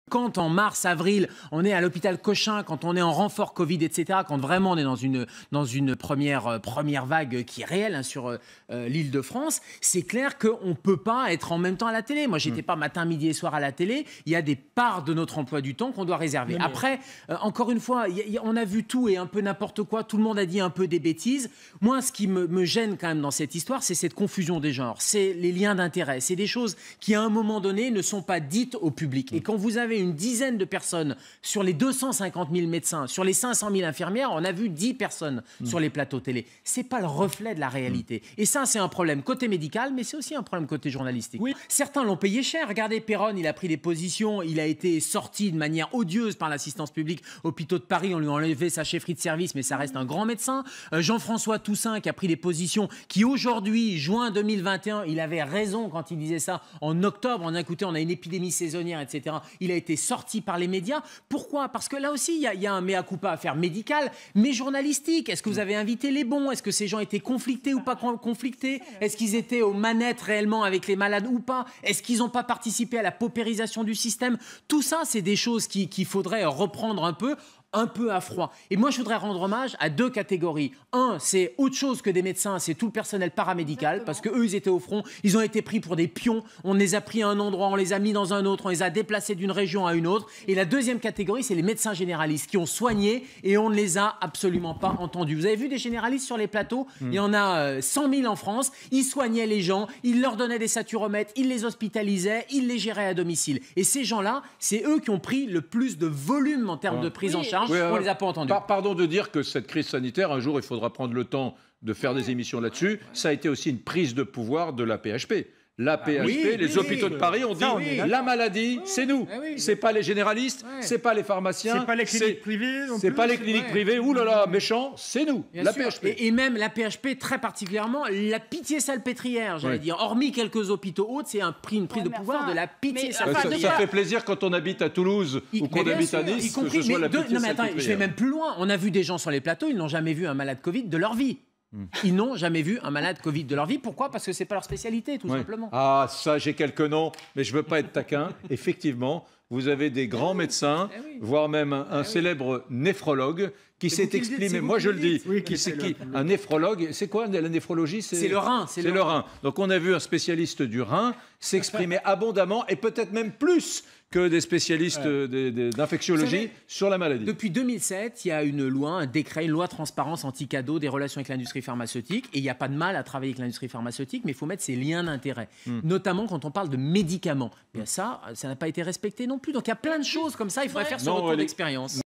Quand en mars, avril, on est à l'hôpital Cochin, quand on est en renfort Covid, etc., quand vraiment on est dans une première vague qui est réelle hein, sur l'Île-de-France, c'est clair qu'on ne peut pas être en même temps à la télé. Moi, j'étais pas matin, midi et soir à la télé. Il y a des parts de notre emploi du temps qu'on doit réserver. Mais... Après, encore une fois, on a vu tout et un peu n'importe quoi. Tout le monde a dit un peu des bêtises. Moi, ce qui me gêne quand même dans cette histoire, c'est cette confusion des genres. C'est les liens d'intérêt. C'est des choses qui, à un moment donné, ne sont pas dites au public. Et quand vous avez une dizaine de personnes sur les 250 000 médecins, sur les 500 000 infirmières, on a vu 10 personnes sur les plateaux télé. C'est pas le reflet de la réalité. Et ça, c'est un problème côté médical, mais c'est aussi un problème côté journalistique. Oui. Certains l'ont payé cher. Regardez, Perron, il a pris des positions, il a été sorti de manière odieuse par l'assistance publique. Hôpitaux de Paris, on lui a enlevé sa chefferie de service, mais ça reste un grand médecin. Jean-François Toussaint, qui a pris des positions qui aujourd'hui, juin 2021, il avait raison quand il disait ça. En octobre, on a écouté, on a une épidémie saisonnière, etc. Il a été sorti par les médias. Pourquoi? Parce que là aussi, il y a un mea culpa à faire médical, mais journalistique. Est-ce que vous avez invité les bons? Est-ce que ces gens étaient conflictés ou pas conflictés? Est-ce qu'ils étaient aux manettes réellement avec les malades ou pas? Est-ce qu'ils n'ont pas participé à la paupérisation du système? Tout ça, c'est des choses qu'il faudrait reprendre un peu à froid. Et moi, je voudrais rendre hommage à deux catégories. Un, c'est autre chose que des médecins, c'est tout le personnel paramédical, parce qu'eux, ils étaient au front, ils ont été pris pour des pions, on les a pris à un endroit, on les a mis dans un autre, on les a déplacés d'une région à une autre. Et la deuxième catégorie, c'est les médecins généralistes qui ont soigné et on ne les a absolument pas entendus. Vous avez vu des généralistes sur les plateaux? Il y en a 100 000 en France, ils soignaient les gens, ils leur donnaient des saturomètres, ils les hospitalisaient, ils les géraient à domicile. Et ces gens-là, c'est eux qui ont pris le plus de volume en termes de prise en charge. Oui, on ne les a pas entendus. Pardon de dire que cette crise sanitaire, un jour, il faudra prendre le temps de faire des émissions là-dessus. Ça a été aussi une prise de pouvoir de la PHP. La PHP, les hôpitaux de Paris ont dit la maladie, c'est nous. C'est pas les généralistes, c'est pas les pharmaciens, c'est pas les cliniques privées. C'est pas les cliniques privées. Ouh là là, méchant, c'est nous. La PHP. Et même la PHP, très particulièrement, la pitié salpêtrière, j'allais dire. Hormis quelques hôpitaux autres, c'est une prise de pouvoir de la pitié salpêtrière. Ça fait plaisir quand on habite à Toulouse ou qu'on habite à Nice, que ce soit la pitié salpêtrière. Non mais attends, je vais même plus loin. On a vu des gens sur les plateaux, ils n'ont jamais vu un malade Covid de leur vie. Ils n'ont jamais vu un malade Covid de leur vie. Pourquoi? Parce que c'est pas leur spécialité, tout simplement. Ah, ça, j'ai quelques noms, mais je veux pas être taquin. Effectivement, vous avez des grands médecins, voire même un célèbre néphrologue qui s'est exprimé. Moi, je le dis. Un néphrologue, c'est quoi la néphrologie? C'est le rein. C'est le rein. Donc, on a vu un spécialiste du rein s'exprimer abondamment et peut-être même plus que des spécialistes d'infectiologie sur la maladie. Depuis 2007, il y a une loi, un décret, une loi transparence anti-cadeau des relations avec l'industrie pharmaceutique. Et il n'y a pas de mal à travailler avec l'industrie pharmaceutique, mais il faut mettre ces liens d'intérêt. Notamment quand on parle de médicaments. Bien ça n'a pas été respecté non plus. Donc il y a plein de choses comme ça, il faudrait faire ce retour d'expérience.